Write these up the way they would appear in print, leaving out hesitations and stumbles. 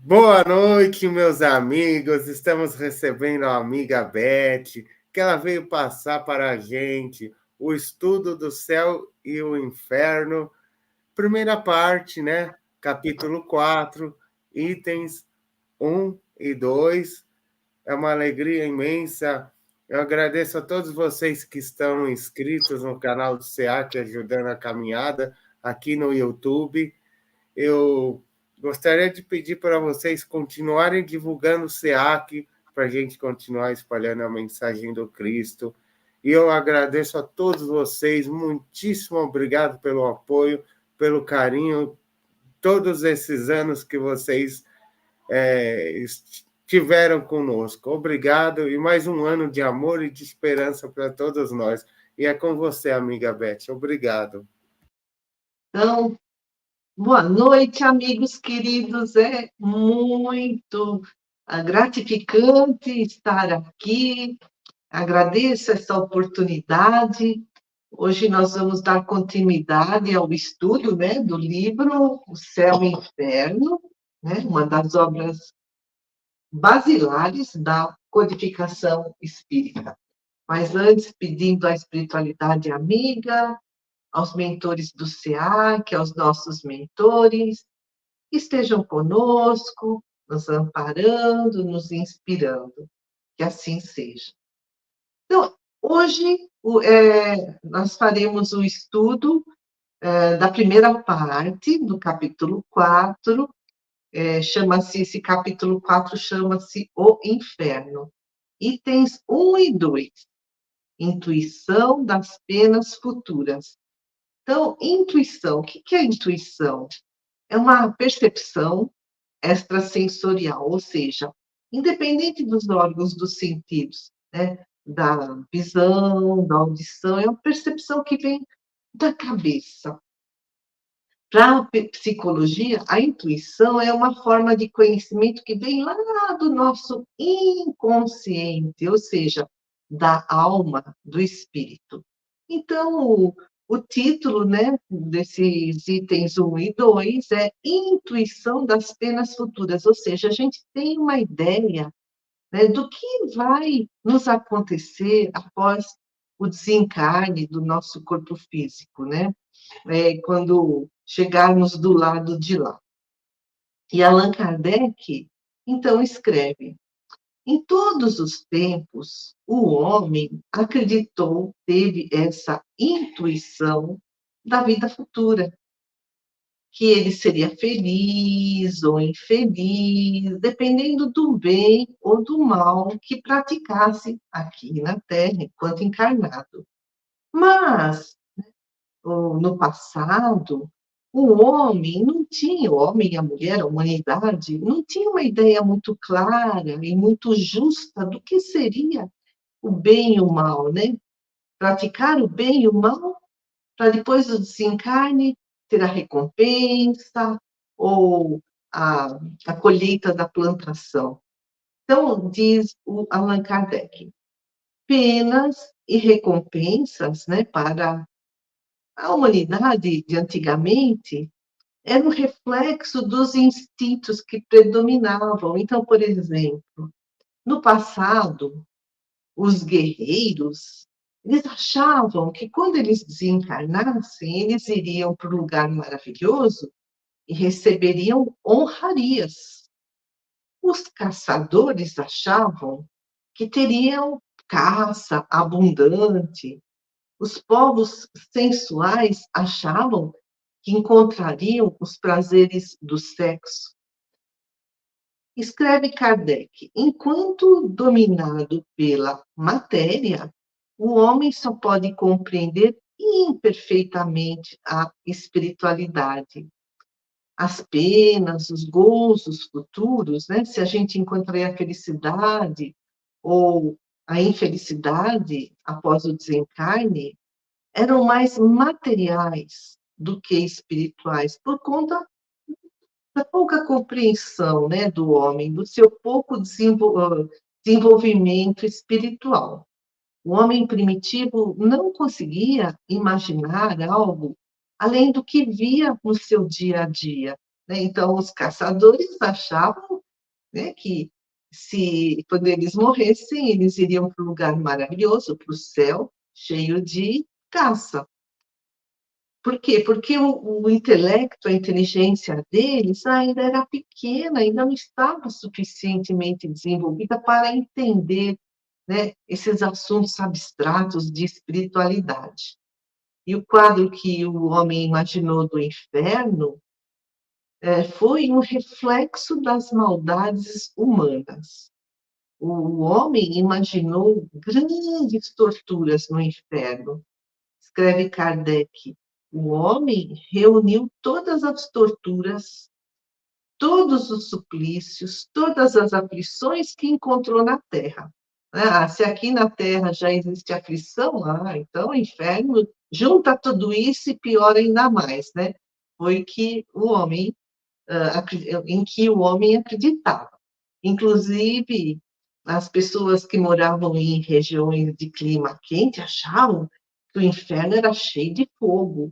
Boa noite, meus amigos. Estamos recebendo a amiga Beth, que ela veio passar para a gente o estudo do céu e o inferno. Primeira parte, né? Capítulo 4, itens 1 e 2. É uma alegria imensa. Eu agradeço a todos vocês que estão inscritos no canal do SEAC, ajudando a caminhada aqui no YouTube. Eu gostaria de pedir para vocês continuarem divulgando o SEAC, para a gente continuar espalhando a mensagem do Cristo. E eu agradeço a todos vocês, muitíssimo obrigado pelo apoio, pelo carinho, todos esses anos que vocês estiveram conosco. Obrigado e mais um ano de amor e de esperança para todos nós. E é com você, amiga Beth. Obrigado. Então, boa noite, amigos queridos. É muito gratificante estar aqui. Agradeço essa oportunidade. Hoje nós vamos dar continuidade ao estudo, né, do livro O Céu e o Inferno, né, uma das obras basilares da codificação espírita. Mas antes, pedindo à espiritualidade amiga, aos mentores do SEAC, aos nossos mentores, que estejam conosco, nos amparando, nos inspirando, que assim seja. Então, hoje nós faremos o estudo da primeira parte do capítulo 4, esse capítulo 4 chama-se O Inferno. Itens 1 e 2, intuição das penas futuras. Então, intuição, o que é intuição? É uma percepção extrasensorial, ou seja, independente dos órgãos dos sentidos, né? Da visão, da audição, é uma percepção que vem da cabeça. Para a psicologia, a intuição é uma forma de conhecimento que vem lá do nosso inconsciente, ou seja, da alma, do espírito. Então, o título, né, desses itens 1 e 2 é Intuição das Penas Futuras, ou seja, a gente tem uma ideia, né, do que vai nos acontecer após o desencarne do nosso corpo físico, né? Quando chegarmos do lado de lá. E Allan Kardec, então, escreve: em todos os tempos, o homem acreditou, teve essa intuição da vida futura, que ele seria feliz ou infeliz, dependendo do bem ou do mal que praticasse aqui na Terra, enquanto encarnado. Mas, no passado, o homem e a mulher, a humanidade, não tinha uma ideia muito clara e muito justa do que seria o bem e o mal, né? Praticar o bem e o mal para depois do desencarne ter a recompensa ou a, a colheita da plantação. Então, diz o Allan Kardec, penas e recompensas, né, para a humanidade de antigamente era um reflexo dos instintos que predominavam. Então, por exemplo, no passado, os guerreiros, eles achavam que quando eles desencarnassem, eles iriam para um lugar maravilhoso e receberiam honrarias. Os caçadores achavam que teriam caça abundante. Os povos sensuais achavam que encontrariam os prazeres do sexo. Escreve Kardec: enquanto dominado pela matéria, o homem só pode compreender imperfeitamente a espiritualidade. As penas, os gozos futuros, né? Se a gente encontrar a felicidade ou a infelicidade após o desencarne, eram mais materiais do que espirituais, por conta da pouca compreensão, né, do homem, do seu pouco desenvolvimento espiritual. O homem primitivo não conseguia imaginar algo além do que via no seu dia a dia, né? Então, os caçadores achavam, né, que quando eles morressem, eles iriam para um lugar maravilhoso, para o céu, cheio de caça. Por quê? Porque o intelecto, a inteligência deles ainda era pequena, ainda não estava suficientemente desenvolvida para entender, né, esses assuntos abstratos de espiritualidade. E o quadro que o homem imaginou do inferno foi um reflexo das maldades humanas. O homem imaginou grandes torturas no inferno. Escreve Kardec, o homem reuniu todas as torturas, todos os suplícios, todas as aflições que encontrou na Terra. Ah, se aqui na Terra já existe aflição, então o inferno junta tudo isso e piora ainda mais, né? Foi que o homem, em que o homem acreditava. Inclusive, as pessoas que moravam em regiões de clima quente achavam que o inferno era cheio de fogo.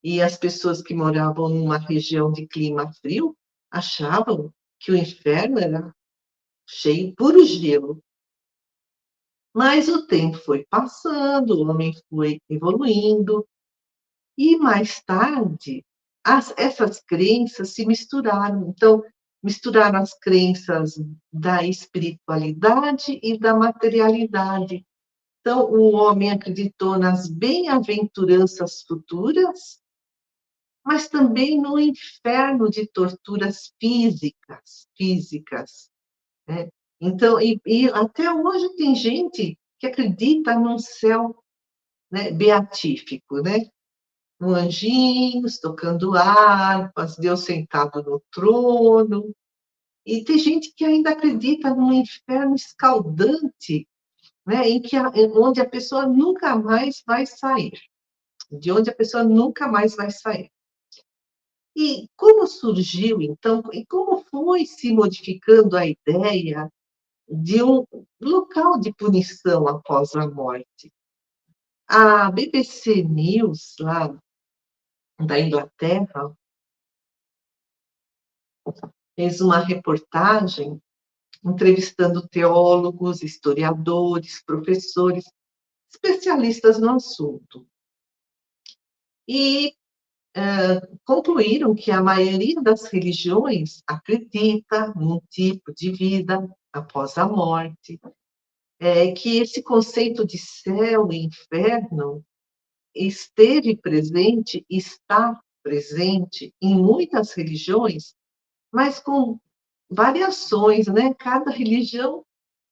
E as pessoas que moravam numa região de clima frio achavam que o inferno era cheio de puro gelo. Mas o tempo foi passando, o homem foi evoluindo, e mais tarde essas crenças se misturaram. Então, misturaram as crenças da espiritualidade e da materialidade. Então, o homem acreditou nas bem-aventuranças futuras, mas também no inferno de torturas físicas, né? Então, e até hoje tem gente que acredita num céu, né, beatífico, né? Com anjinhos tocando harpas, Deus sentado no trono. E tem gente que ainda acredita num inferno escaldante, né, onde a pessoa nunca mais vai sair, de onde a pessoa nunca mais vai sair. E como surgiu, então, e como foi se modificando a ideia de um local de punição após a morte? A BBC News, lá da Inglaterra, fez uma reportagem entrevistando teólogos, historiadores, professores, especialistas no assunto. E concluíram que a maioria das religiões acredita num tipo de vida após a morte, que esse conceito de céu e inferno esteve presente, está presente em muitas religiões, mas com variações, né? Cada religião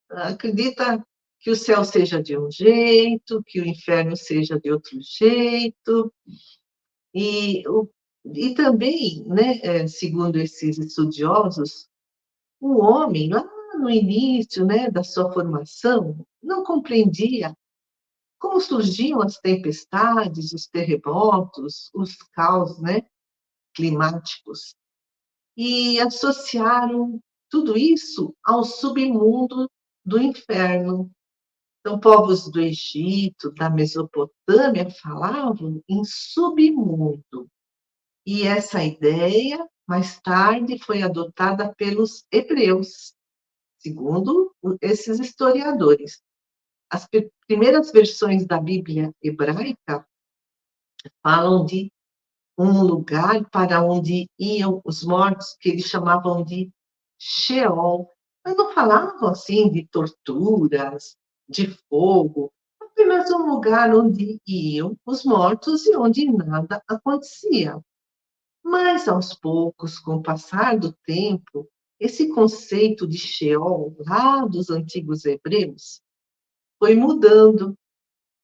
acredita que o céu seja de um jeito, que o inferno seja de outro jeito, e, e também, né, segundo esses estudiosos, o homem, lá no início, né, da sua formação, não compreendia como surgiam as tempestades, os terremotos, os caos, né, climáticos, e associaram tudo isso ao submundo do inferno. Então, povos do Egito, da Mesopotâmia, falavam em submundo. E essa ideia, mais tarde, foi adotada pelos hebreus, segundo esses historiadores. As primeiras versões da Bíblia hebraica falam de um lugar para onde iam os mortos, que eles chamavam de Sheol. Mas não falavam assim de torturas, de fogo, apenas um lugar onde iam os mortos e onde nada acontecia. Mas, aos poucos, com o passar do tempo, esse conceito de Sheol, lá dos antigos hebreus, foi mudando.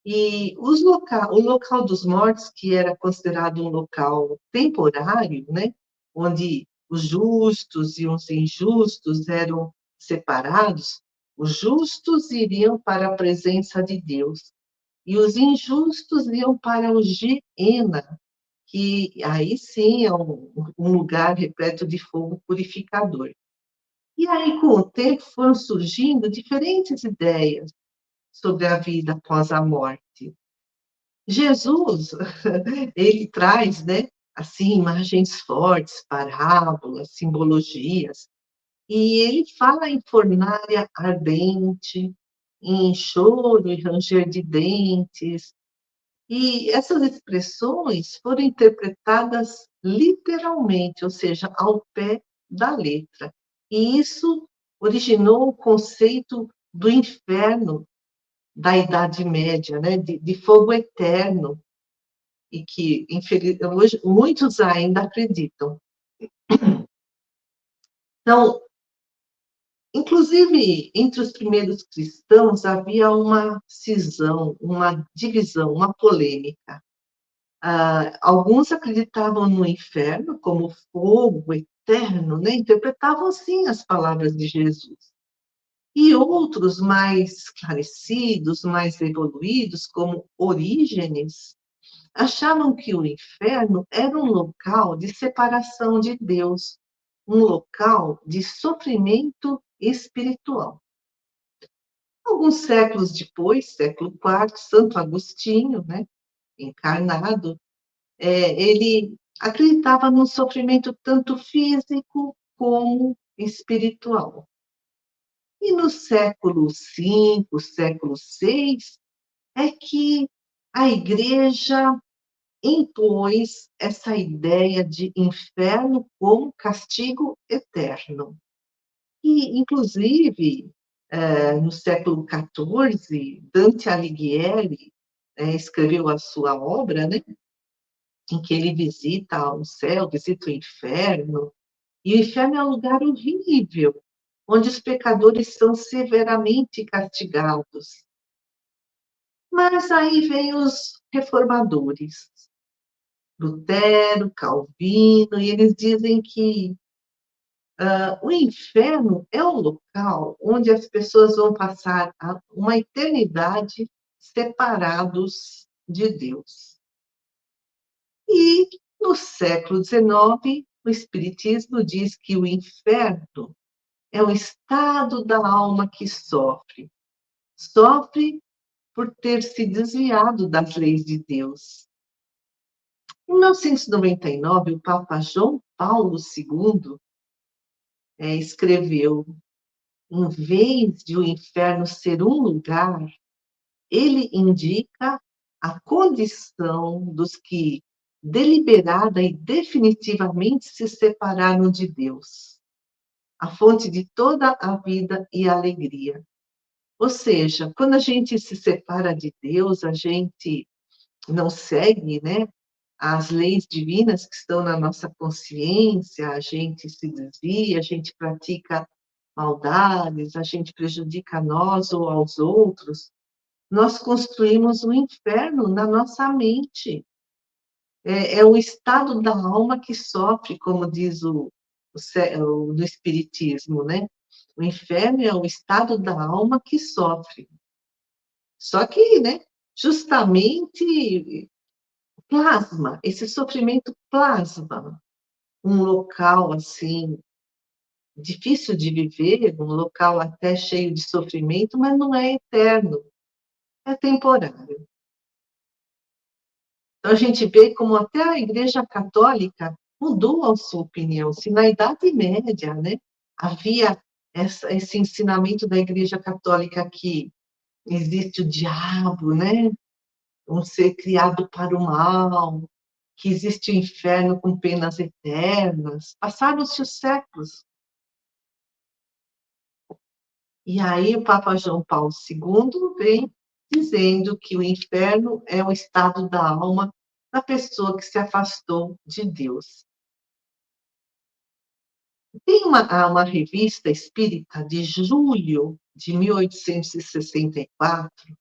E o local dos mortos, que era considerado um local temporário, né, onde os justos e os injustos eram separados, os justos iriam para a presença de Deus e os injustos iam para o Geena, que aí sim é um lugar repleto de fogo purificador. E aí, com o tempo, foram surgindo diferentes ideias sobre a vida após a morte. Jesus, ele traz, né, assim, imagens fortes, parábolas, simbologias. E ele fala em fornalha ardente, em choro e ranger de dentes. E essas expressões foram interpretadas literalmente, ou seja, ao pé da letra. E isso originou o conceito do inferno da Idade Média, né? De fogo eterno, e que, hoje, muitos ainda acreditam. Então, inclusive, entre os primeiros cristãos havia uma cisão, uma divisão, uma polêmica. Alguns acreditavam no inferno como fogo eterno, né? Interpretavam assim as palavras de Jesus. E outros mais esclarecidos, mais evoluídos, como Orígenes, achavam que o inferno era um local de separação de Deus, um local de sofrimento espiritual. Alguns séculos depois, século IV, Santo Agostinho, né, encarnado, ele acreditava no sofrimento tanto físico como espiritual. E no século V, século VI, é que a Igreja impôs essa ideia de inferno como castigo eterno. E, inclusive, no século XIV, Dante Alighieri escreveu a sua obra, né, em que ele visita o céu, visita o inferno, e o inferno é um lugar horrível, onde os pecadores são severamente castigados. Mas aí vem os reformadores, Lutero, Calvino, e eles dizem que o inferno é um local onde as pessoas vão passar uma eternidade separados de Deus. E no século XIX, o Espiritismo diz que o inferno é o estado da alma que sofre. Sofre por ter se desviado das leis de Deus. Em 1999, o Papa João Paulo II escreveu: em vez de o inferno ser um lugar, ele indica a condição dos que deliberada e definitivamente se separaram de Deus, a fonte de toda a vida e alegria. Ou seja, quando a gente se separa de Deus, a gente não segue, né, as leis divinas que estão na nossa consciência, a gente se desvia, a gente pratica maldades, a gente prejudica a nós ou aos outros, nós construímos um inferno na nossa mente. É o estado da alma que sofre, como diz no Espiritismo, né? O inferno é o estado da alma que sofre. Só que, né, justamente plasma, esse sofrimento plasma um local assim difícil de viver, um local até cheio de sofrimento, mas não é eterno, é temporário. Então a gente vê como até a Igreja Católica mudou a sua opinião. Se na Idade Média, né, havia esse ensinamento da Igreja Católica que existe o diabo, né, um ser criado para o mal, que existe o inferno com penas eternas. Passaram-se os séculos. E aí o Papa João Paulo II vem dizendo que o inferno é o estado da alma da pessoa que se afastou de Deus. Tem uma revista espírita de julho de 1864,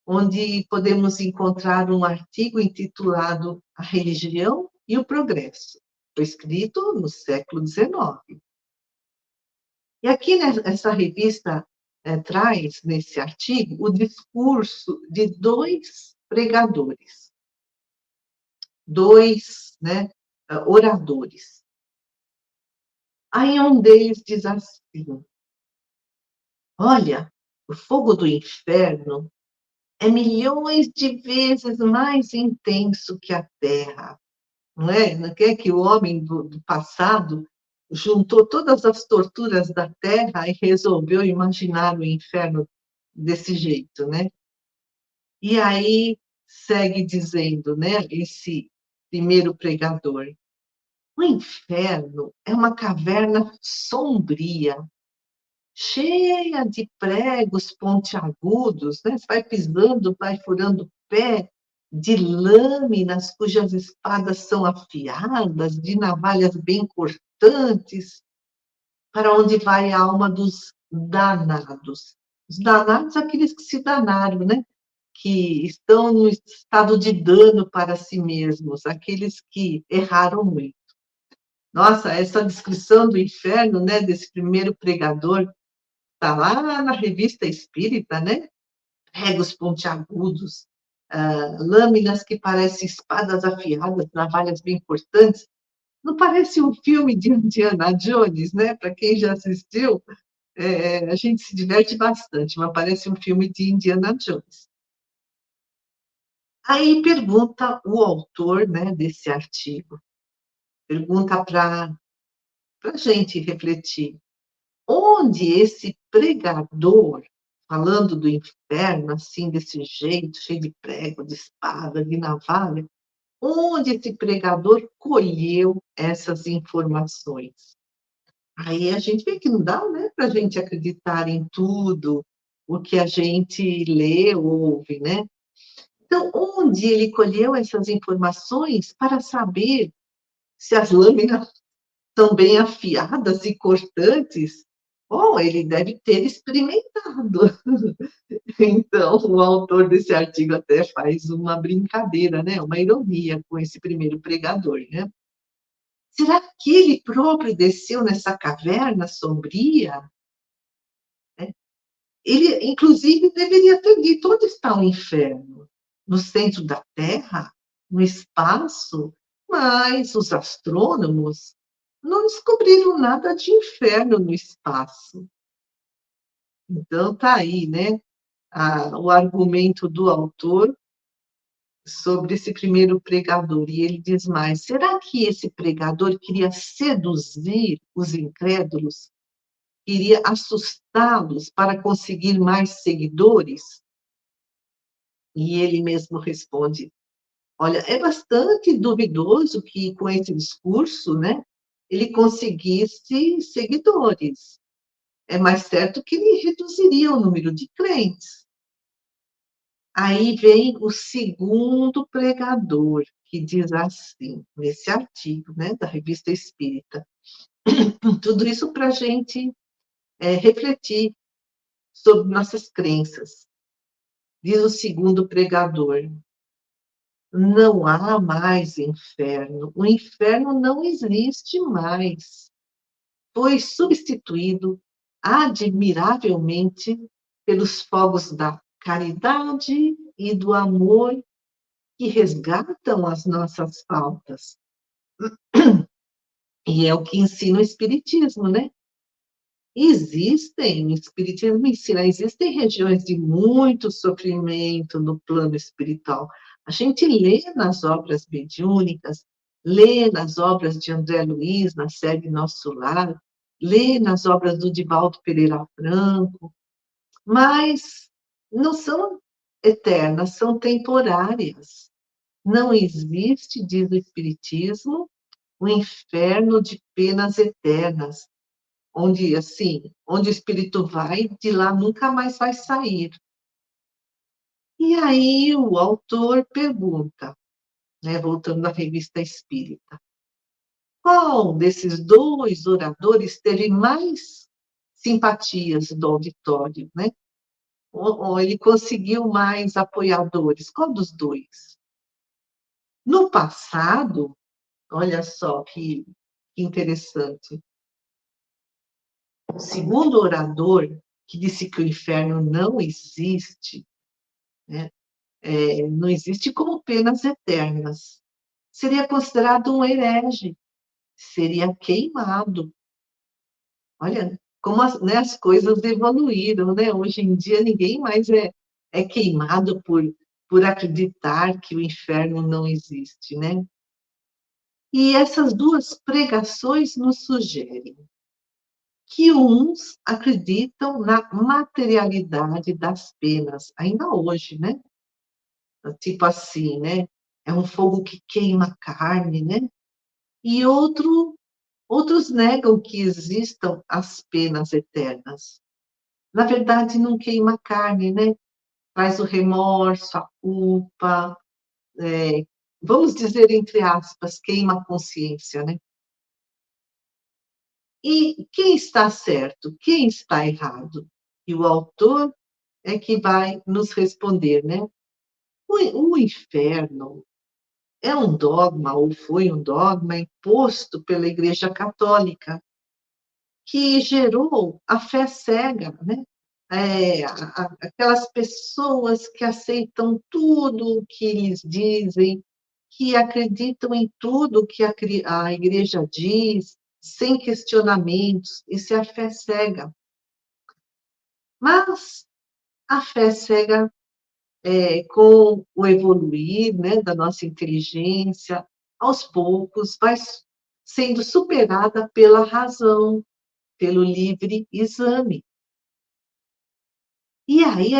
onde podemos encontrar um artigo intitulado A Religião e o Progresso. Foi escrito no século XIX. E aqui nessa revista traz, nesse artigo, o discurso de dois pregadores, dois, né, oradores. Aí um deles diz assim: olha, o fogo do inferno é milhões de vezes mais intenso que a terra. não é? Não é que o homem do passado juntou todas as torturas da Terra e resolveu imaginar o inferno desse jeito, né? E aí segue dizendo, né, esse primeiro pregador, o inferno é uma caverna sombria, cheia de pregos pontiagudos, né? Você vai pisando, vai furando o pé, de lâminas cujas espadas são afiadas, de navalhas bem cortantes, para onde vai a alma dos danados. Os danados, aqueles que se danaram, né? Que estão no estado de dano para si mesmos, aqueles que erraram muito. Nossa, essa descrição do inferno, né, desse primeiro pregador, está lá na Revista Espírita, né? Pregos pontiagudos, lâminas que parecem espadas afiadas, navalhas bem cortantes. Não parece um filme de Indiana Jones, né? Para quem já assistiu, a gente se diverte bastante, mas parece um filme de Indiana Jones. Aí pergunta o autor, né, desse artigo, pergunta para a gente refletir, onde esse pregador, falando do inferno, assim, desse jeito, cheio de prego, de espada, de navalha, onde esse pregador colheu essas informações? Aí a gente vê que não dá, né, para a gente acreditar em tudo o que a gente lê ou ouve, né? Então, onde ele colheu essas informações para saber se as lâminas são bem afiadas e cortantes? Bom, ele deve ter experimentado. Então, o autor desse artigo até faz uma brincadeira, né? Uma ironia com esse primeiro pregador, né? Será que ele próprio desceu nessa caverna sombria? Ele, inclusive, deveria ter dito onde está o inferno? No centro da Terra? No espaço? Mas os astrônomos não descobriram nada de inferno no espaço. Então, está aí, né, o argumento do autor sobre esse primeiro pregador. E ele diz mais: será que esse pregador queria seduzir os incrédulos? Queria assustá-los para conseguir mais seguidores? E ele mesmo responde: olha, é bastante duvidoso que com esse discurso, né, ele conseguisse seguidores. É mais certo que ele reduziria o número de crentes. Aí vem o segundo pregador, que diz assim, nesse artigo, né, da Revista Espírita. Tudo isso para a gente refletir sobre nossas crenças. Diz o segundo pregador: não há mais inferno. O inferno não existe mais. Foi substituído admiravelmente pelos fogos da caridade e do amor que resgatam as nossas faltas. E é o que ensina o Espiritismo, né? O Espiritismo ensina, existem regiões de muito sofrimento no plano espiritual. A gente lê nas obras mediúnicas, lê nas obras de André Luiz, na série Nosso Lar, lê nas obras do Divaldo Pereira Franco, mas não são eternas, são temporárias. Não existe, diz o Espiritismo, um inferno de penas eternas, onde, assim, onde o espírito vai, de lá nunca mais vai sair. E aí o autor pergunta, né, voltando à Revista Espírita, qual desses dois oradores teve mais simpatias do auditório, né? Ou ele conseguiu mais apoiadores? Qual dos dois? No passado, olha só que interessante, o segundo orador, que disse que o inferno não existe, né? Não existe como penas eternas. Seria considerado um herege, seria queimado. Olha, como né, as coisas evoluíram, né? Hoje em dia ninguém mais é queimado por acreditar que o inferno não existe, né? E essas duas pregações nos sugerem que uns acreditam na materialidade das penas, ainda hoje, né? Tipo assim, né? É um fogo que queima a carne, né? E outros negam que existam as penas eternas. Na verdade, não queima a carne, né? Traz o remorso, a culpa, vamos dizer, entre aspas, queima a consciência, né? E quem está certo? Quem está errado? E o autor é que vai nos responder, né? O inferno é um dogma, ou foi um dogma imposto pela Igreja Católica, que gerou a fé cega, né? Aquelas pessoas que aceitam tudo o que eles dizem, que acreditam em tudo que a igreja diz, sem questionamentos, isso é a fé cega. Mas a fé cega, com o evoluir, né, da nossa inteligência, aos poucos, vai sendo superada pela razão, pelo livre exame. E aí,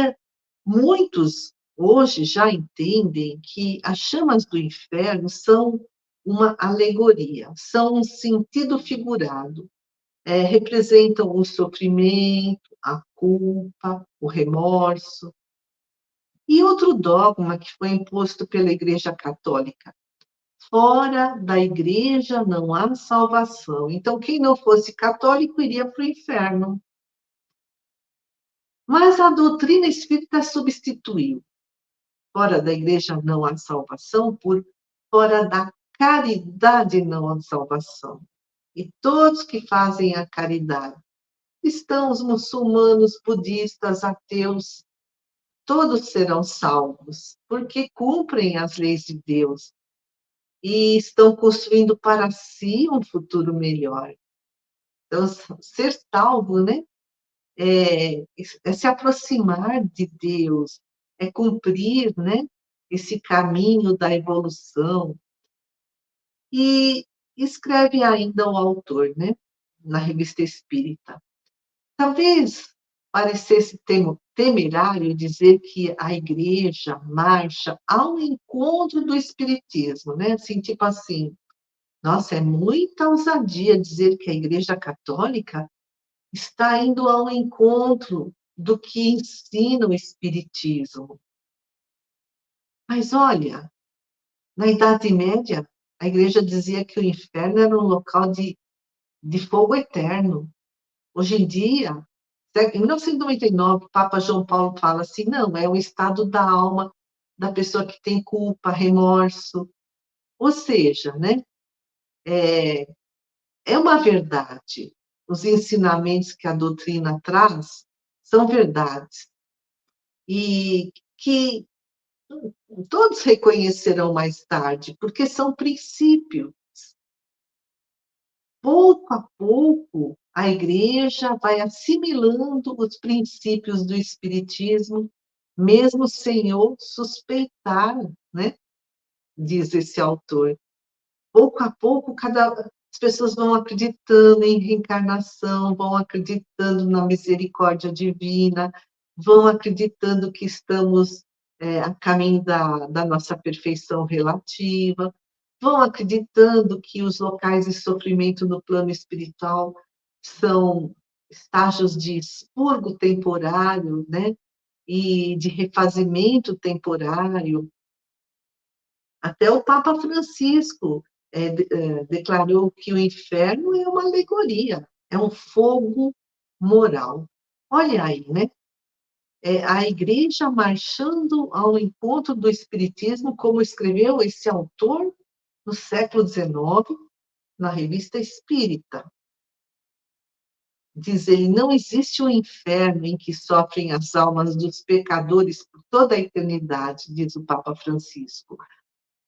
muitos hoje já entendem que as chamas do inferno são uma alegoria, são um sentido figurado, representam o sofrimento, a culpa, o remorso. E outro dogma que foi imposto pela Igreja Católica: fora da igreja não há salvação. Então, quem não fosse católico iria para o inferno. Mas a doutrina espírita substituiu fora da igreja não há salvação por fora da caridade não há salvação. E todos que fazem a caridade, cristãos, muçulmanos, budistas, ateus, todos serão salvos, porque cumprem as leis de Deus e estão construindo para si um futuro melhor. Então, ser salvo, né? É se aproximar de Deus, é cumprir, né, esse caminho da evolução. E escreve ainda o autor, né, na Revista Espírita. Talvez parecesse temerário dizer que a igreja marcha ao encontro do espiritismo, né? Assim, tipo assim, nossa, é muita ousadia dizer que a igreja católica está indo ao encontro do que ensina o espiritismo. Mas olha, na Idade Média, a igreja dizia que o inferno era um local de fogo eterno. Hoje em dia, em 1999, o Papa João Paulo fala assim, não, é o estado da alma da pessoa que tem culpa, remorso. Ou seja, né, é uma verdade. Os ensinamentos que a doutrina traz são verdades. E que todos reconhecerão mais tarde, porque são princípios. Pouco a pouco, a igreja vai assimilando os princípios do espiritismo, mesmo sem o suspeitar, né? Diz esse autor. Pouco a pouco, as pessoas vão acreditando em reencarnação, vão acreditando na misericórdia divina, vão acreditando que estamos a caminho da nossa perfeição relativa, vão acreditando que os locais de sofrimento no plano espiritual são estágios de expurgo temporário, né? E de refazimento temporário. Até o Papa Francisco declarou que o inferno é uma alegoria, é um fogo moral. Olha aí, né? A igreja marchando ao encontro do espiritismo, como escreveu esse autor no século XIX, na Revista Espírita. Diz ele, não existe um inferno em que sofrem as almas dos pecadores por toda a eternidade, diz o Papa Francisco.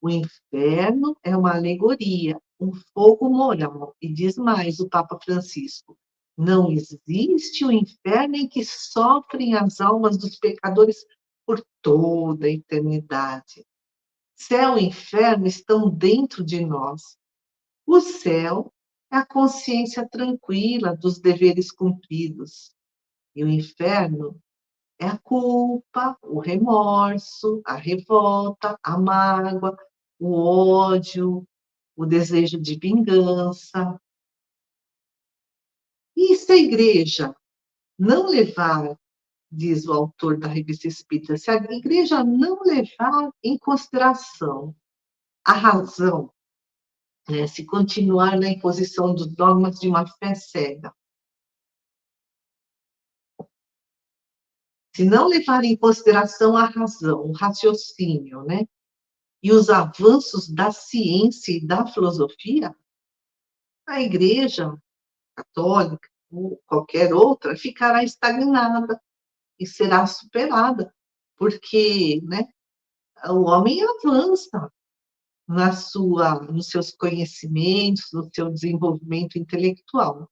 O inferno é uma alegoria, um fogo moral. E diz mais o Papa Francisco: não existe o inferno em que sofrem as almas dos pecadores por toda a eternidade. Céu e inferno estão dentro de nós. O céu é a consciência tranquila dos deveres cumpridos. E o inferno é a culpa, o remorso, a revolta, a mágoa, o ódio, o desejo de vingança. E se a igreja não levar, diz o autor da Revista Espírita, se a igreja não levar em consideração a razão, né, se continuar na imposição dos dogmas de uma fé cega, se não levar em consideração a razão, o raciocínio, né, e os avanços da ciência e da filosofia, a igreja católica ou qualquer outra ficará estagnada e será superada, porque, né, o homem avança nos seus conhecimentos, no seu desenvolvimento intelectual.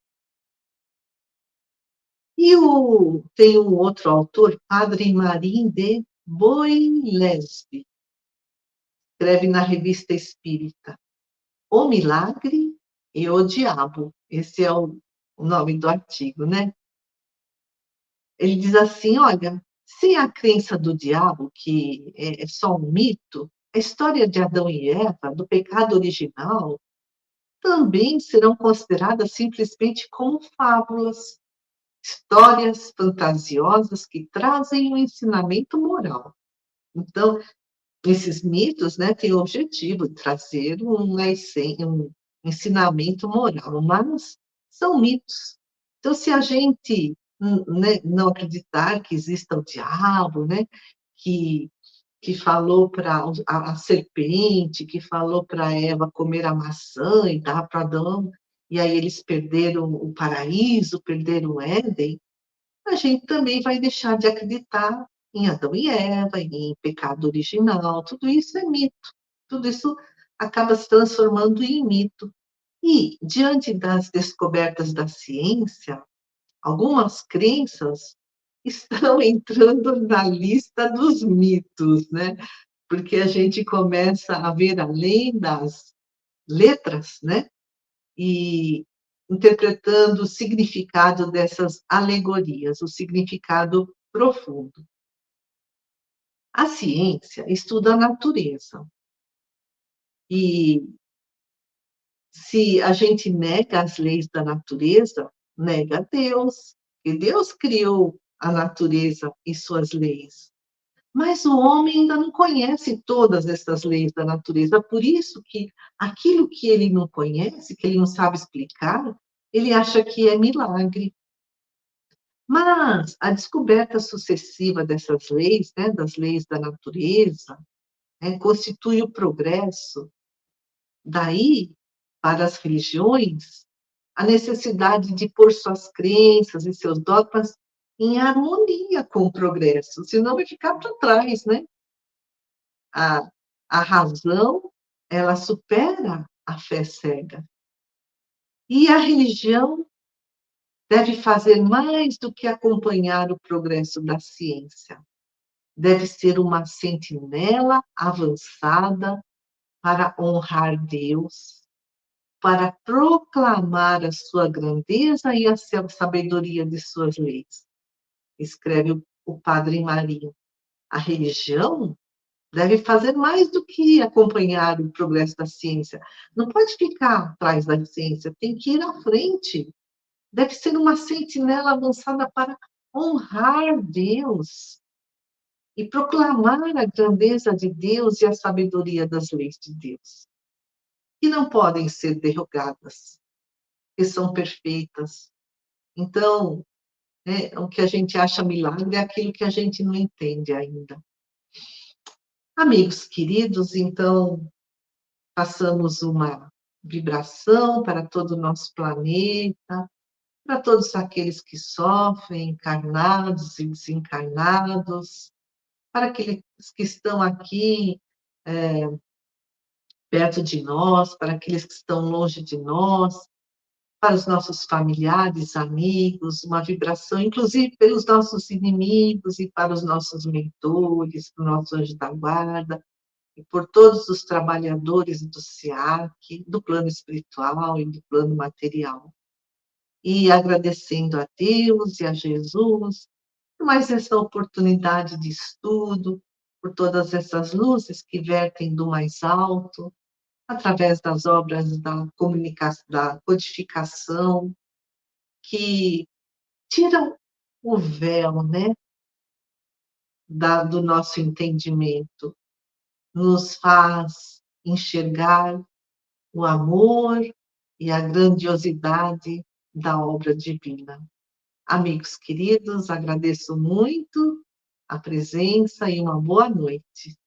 E tem um outro autor, Padre Marim de Boilesve, escreve na Revista Espírita, O Milagre e o Diabo. Esse é o nome do artigo, né? Ele diz assim, olha, sem a crença do diabo, que é só um mito, a história de Adão e Eva, do pecado original, também serão consideradas simplesmente como fábulas, histórias fantasiosas que trazem um ensinamento moral. Então, esses mitos, né, têm o objetivo de trazer um ensinamento moral, mas são mitos. Então, se a gente, né, não acreditar que exista o diabo, né, que, que falou para a serpente, que falou para Eva comer a maçã e dar para Adão, e aí eles perderam o paraíso, perderam o Éden, a gente também vai deixar de acreditar em Adão e Eva, em pecado original. Tudo isso é mito. Tudo isso acaba se transformando em mito. E, diante das descobertas da ciência, algumas crenças estão entrando na lista dos mitos, né? Porque a gente começa a ver além das letras, né? E interpretando o significado dessas alegorias, o significado profundo. A ciência estuda a natureza. E se a gente nega as leis da natureza, nega Deus. E Deus criou a natureza e suas leis. Mas o homem ainda não conhece todas essas leis da natureza, por isso que aquilo que ele não conhece, que ele não sabe explicar, ele acha que é milagre. Mas a descoberta sucessiva dessas leis, né, das leis da natureza, né, constitui o progresso. Daí, para as religiões, a necessidade de pôr suas crenças e seus dogmas em harmonia com o progresso, senão vai ficar para trás, né? A, a razão, ela supera a fé cega. E a religião deve fazer mais do que acompanhar o progresso da ciência. Deve ser uma sentinela avançada para honrar Deus, para proclamar a sua grandeza e a sabedoria de suas leis. Escreve o Padre Marinho. A religião deve fazer mais do que acompanhar o progresso da ciência. Não pode ficar atrás da ciência, tem que ir à frente. Deve ser uma sentinela avançada para honrar Deus e proclamar a grandeza de Deus e a sabedoria das leis de Deus, que não podem ser derrogadas, que são perfeitas. Então, né, o que a gente acha milagre é aquilo que a gente não entende ainda. Amigos queridos, então, passamos uma vibração para todo o nosso planeta, para todos aqueles que sofrem, encarnados e desencarnados, para aqueles que estão aqui perto de nós, para aqueles que estão longe de nós, para os nossos familiares, amigos, uma vibração, inclusive pelos nossos inimigos e para os nossos mentores, para o nosso anjo da guarda, e por todos os trabalhadores do SEAC, do plano espiritual e do plano material. E agradecendo a Deus e a Jesus por mais essa oportunidade de estudo, por todas essas luzes que vertem do mais alto, através das obras da comunicação, da codificação, que tiram o véu, né, do nosso entendimento, nos faz enxergar o amor e a grandiosidade da obra divina. Amigos queridos, agradeço muito a presença e uma boa noite.